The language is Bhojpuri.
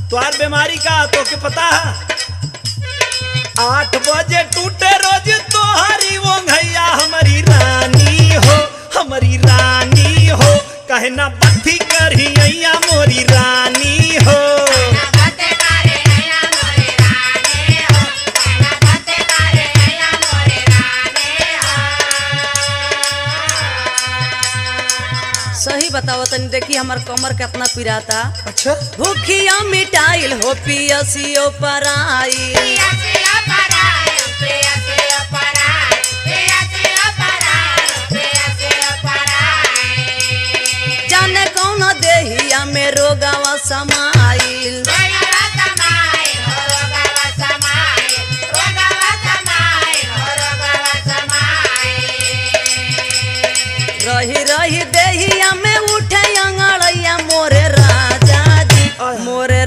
तुम्हार बीमारी का तो के पता है 8 बजे टूटे रोज तोहारी वो भैया हमारी रानी हो हमारी रानी हो कहना बत्ती करही अइया मोरी रानी हो सही बताओ तनी देखी हमार कमर कितना पिराता। अच्छा भूखिया मिटाइल हो पियसियो पराई जाने कौन देहिया में रोगावा समा